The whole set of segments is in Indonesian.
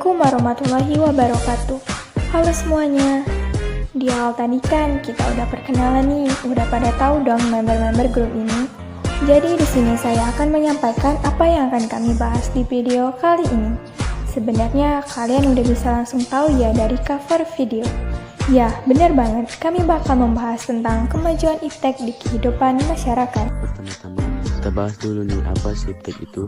Assalamualaikum warahmatullahi wabarakatuh. Halo semuanya. Di awal tadi kan kita udah perkenalan nih, udah pada tahu dong member-member grup ini. Jadi di sini saya akan menyampaikan apa yang akan kami bahas di video kali ini. Sebenarnya kalian udah bisa langsung tahu ya dari cover video. Ya, benar banget. Kami bakal membahas tentang kemajuan iptek di kehidupan masyarakat. Pertama-tama kita bahas dulu nih apa sih iptek itu.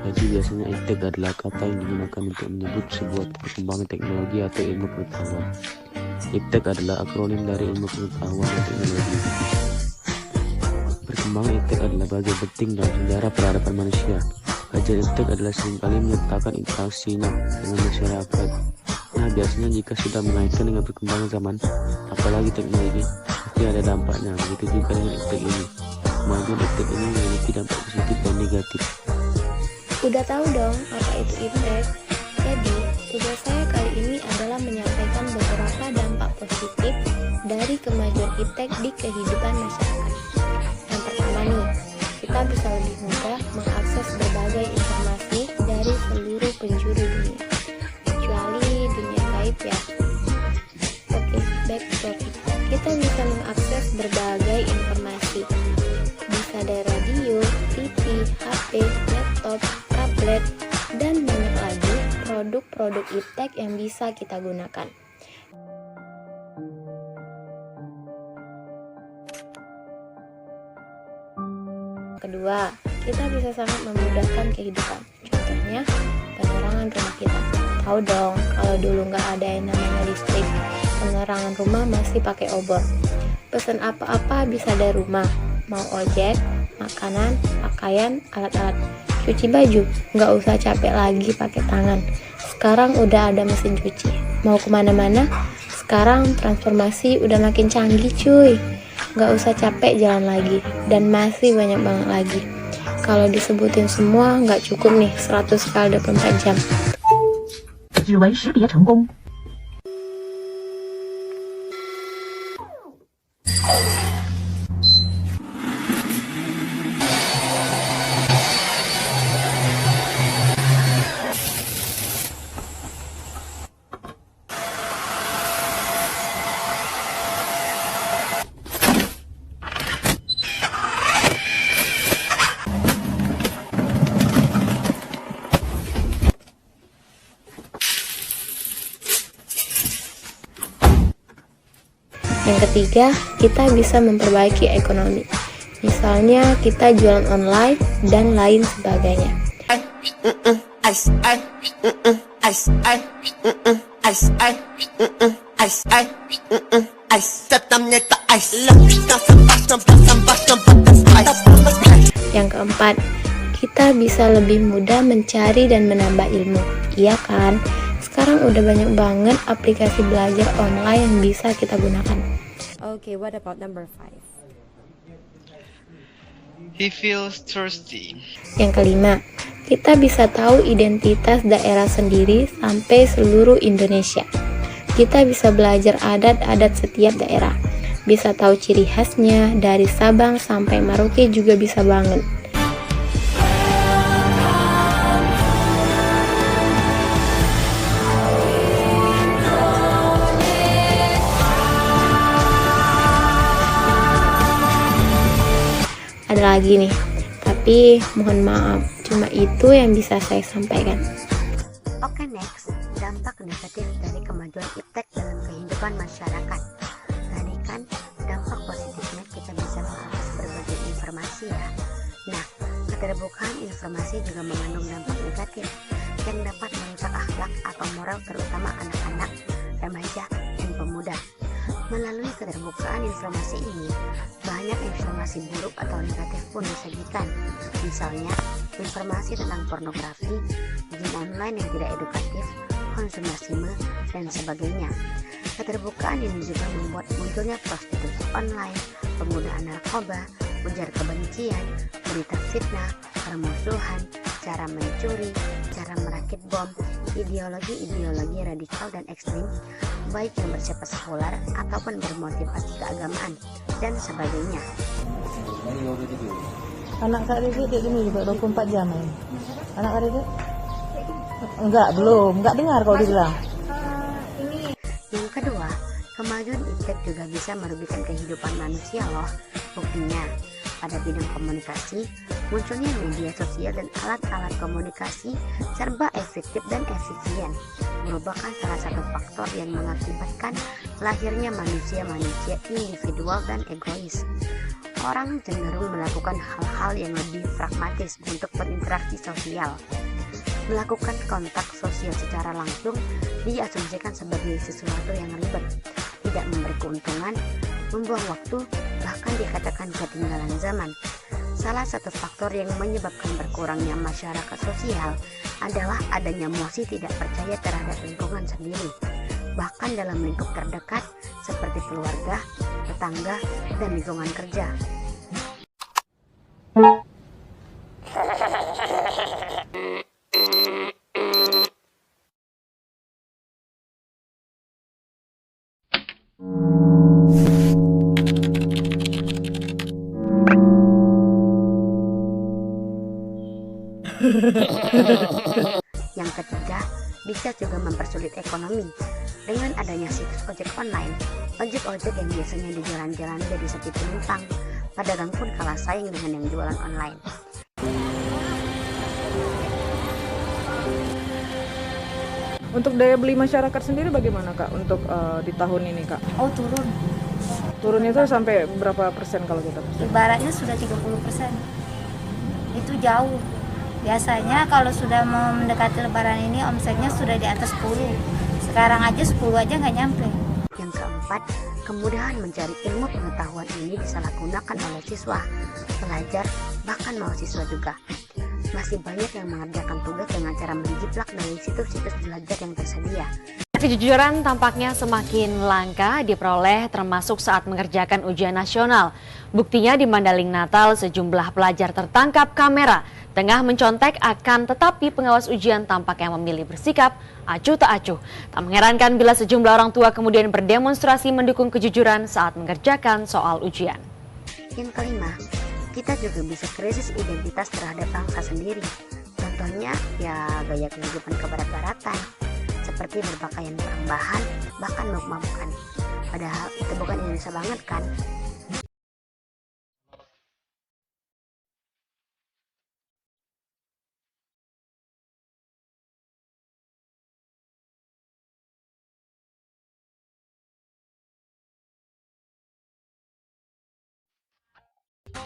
Jadi biasanya iptek adalah kata yang digunakan untuk menyebut sebuah perkembangan teknologi atau ilmu pengetahuan. Iptek adalah akronim dari ilmu pengetahuan dan teknologi. Perkembangan iptek adalah bagian penting dalam sejarah peradaban manusia. Kajian iptek adalah seringkali menyertakan interaksinya dengan masyarakat. Nah, biasanya jika sudah mengaitkan dengan perkembangan zaman, apalagi teknologi, pasti ada dampaknya. Begitu juga dengan iptek ini. Kemajuan iptek ini memiliki dampak positif dan negatif. Udah tahu dong apa itu iptek? Jadi, tugas saya kali ini adalah menyampaikan beberapa dampak positif dari kemajuan iptek di kehidupan masyarakat. Yang pertama nih, kita bisa lebih mudah mengakses berbagai informasi dari seluruh penjuru dunia, kecuali dunia gaib ya. Oke, back to topic. Kita bisa mengakses berbagai informasi, bisa dari radio, TV, HP, laptop, tablet, dan banyak lagi produk-produk iptek yang bisa kita gunakan. Kedua, kita bisa sangat memudahkan kehidupan. Contohnya, penerangan rumah kita. Tahu dong, kalau dulu nggak ada yang namanya listrik, penerangan rumah masih pakai obor. Pesan apa-apa bisa dari rumah, mau ojek, makanan, pakaian, alat-alat. Cuci baju, nggak usah capek lagi pakai tangan. Sekarang udah ada mesin cuci. Mau kemana-mana, sekarang transformasi udah makin canggih cuy. Nggak usah capek jalan lagi. Dan masih banyak banget lagi. Kalau disebutin semua nggak cukup nih 100 kali 24 jam. 只为识别成功。Yang ketiga, kita bisa memperbaiki ekonomi. Misalnya kita jualan online dan lain sebagainya. Yang keempat, kita bisa lebih mudah mencari dan menambah ilmu. Iya kan? Sekarang udah banyak banget aplikasi belajar online yang bisa kita gunakan. Okay, what about number 5? He feels thirsty. Yang kelima, kita bisa tahu identitas daerah sendiri sampai seluruh Indonesia. Kita bisa belajar adat-adat setiap daerah. Bisa tahu ciri khasnya dari Sabang sampai Merauke juga bisa banget. Ada lagi nih, tapi mohon maaf, cuma itu yang bisa saya sampaikan. Oke, next, dampak negatif dari kemajuan iptek dalam kehidupan masyarakat. Tadi kan dampak positifnya kita bisa mengakses berbagai informasi ya. Nah, keterbukaan informasi juga mengandung dampak negatif yang dapat merusak akhlak atau moral terutama anak-anak, remaja, dan pemuda. Melalui keterbukaan informasi ini, banyak informasi buruk atau negatif pun disajikan. Misalnya, informasi tentang pornografi, game online yang tidak edukatif, konsumerisme, dan sebagainya. Keterbukaan ini juga membuat munculnya prostitusi online, penggunaan narkoba, ujar kebencian, berita fitnah, permusuhan, cara mencuri, cara merakit bom, ideologi-ideologi radikal dan ekstrim, baik yang bersifat sekuler ataupun bermotivasi keagamaan, dan sebagainya. Anak Kak Rizky kayak gini juga 24 jam. Anak Kak Rizky Enggak dengar kalau dibilang. Yang kedua, kemajuan iptek juga bisa merugikan kehidupan manusia loh. Buktinya, pada bidang komunikasi, munculnya media sosial dan alat-alat komunikasi serba efektif dan efisien merupakan salah satu faktor yang mengakibatkan lahirnya manusia-manusia individual dan egois. Orang cenderung melakukan hal-hal yang lebih pragmatis untuk berinteraksi sosial. Melakukan kontak sosial secara langsung diasumsikan sebagai sesuatu yang ribet, tidak memberi keuntungan, membuang waktu, bahkan dikatakan ketinggalan zaman. Salah satu faktor yang menyebabkan berkurangnya masyarakat sosial adalah adanya emosi tidak percaya terhadap lingkungan sendiri, bahkan dalam lingkup terdekat seperti keluarga, tetangga, dan lingkungan kerja. Yang ketiga, bisa juga mempersulit ekonomi. Dengan adanya situs ojek online, ojek-ojek yang biasanya di jalan-jalan jadi sepi penumpang, pedagang pun kalah saing dengan yang jualan online. Untuk daya beli masyarakat sendiri bagaimana Kak untuk di tahun ini Kak? Oh, turun. Turunnya itu sampai berapa persen kalau kita persen? Ibaratnya sudah 30%. Itu jauh. Biasanya kalau sudah mau mendekati lebaran ini omsetnya sudah di atas 10. Sekarang aja 10 aja nggak nyampe. Yang keempat, kemudahan mencari ilmu pengetahuan ini disalahgunakan oleh siswa, pelajar, bahkan mahasiswa juga. Masih banyak yang mengerjakan tugas dengan cara menjiplak dari situs-situs belajar yang tersedia. Kejujuran tampaknya semakin langka diperoleh termasuk saat mengerjakan ujian nasional. Buktinya di Mandaling Natal sejumlah pelajar tertangkap kamera tengah mencontek tetapi pengawas ujian tampaknya memilih bersikap acuh tak acuh. Tak mengherankan bila sejumlah orang tua kemudian berdemonstrasi mendukung kejujuran saat mengerjakan soal ujian. Yang kelima, kita juga bisa krisis identitas terhadap bangsa sendiri. Contohnya ya gaya kehidupan kebarat-baratan, seperti berpakaian perang bahan, bahkan mabuk-mabukan. Padahal itu bukan Indonesia banget kan?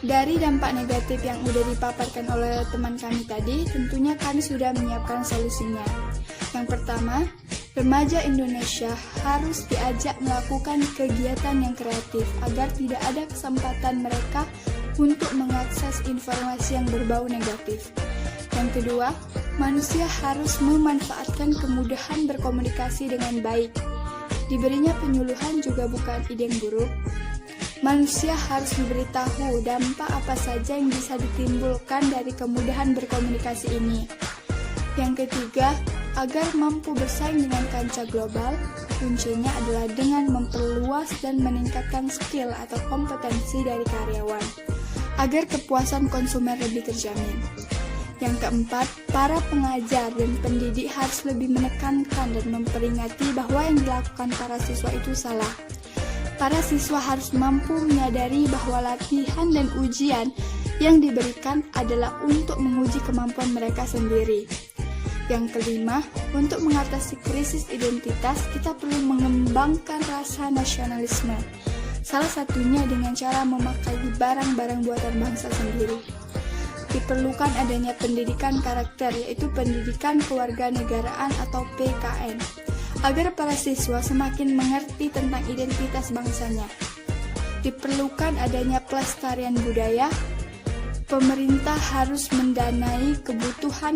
Dari dampak negatif yang sudah dipaparkan oleh teman kami tadi, tentunya kami sudah menyiapkan solusinya. Yang pertama, remaja Indonesia harus diajak melakukan kegiatan yang kreatif agar tidak ada kesempatan mereka untuk mengakses informasi yang berbau negatif. Yang kedua, manusia harus memanfaatkan kemudahan berkomunikasi dengan baik. Diberinya penyuluhan juga bukan ide yang buruk. Manusia harus diberitahu dampak apa saja yang bisa ditimbulkan dari kemudahan berkomunikasi ini. Yang ketiga, agar mampu bersaing dengan kancah global, kuncinya adalah dengan memperluas dan meningkatkan skill atau kompetensi dari karyawan, agar kepuasan konsumen lebih terjamin. Yang keempat, para pengajar dan pendidik harus lebih menekankan dan memperingati bahwa yang dilakukan para siswa itu salah. Para siswa harus mampu menyadari bahwa latihan dan ujian yang diberikan adalah untuk menguji kemampuan mereka sendiri. Yang kelima, untuk mengatasi krisis identitas, kita perlu mengembangkan rasa nasionalisme. Salah satunya dengan cara memakai barang-barang buatan bangsa sendiri. Diperlukan adanya pendidikan karakter, yaitu pendidikan kewarganegaraan atau PKN, agar para siswa semakin mengerti tentang identitas bangsanya. Diperlukan adanya pelestarian budaya. Pemerintah harus mendanai kebutuhan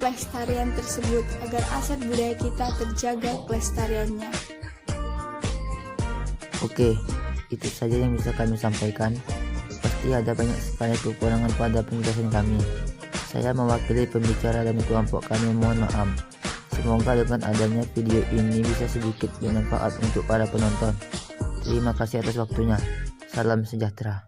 pelestarian tersebut agar aset budaya kita terjaga pelestariannya. Oke, itu saja yang bisa kami sampaikan. Pasti ada banyak sekali kekurangan pada penjelasan kami. Saya mewakili pembicara dan kelompok kami mohon maaf. Semoga dengan adanya video ini bisa sedikit bermanfaat untuk para penonton. Terima kasih atas waktunya. Salam sejahtera.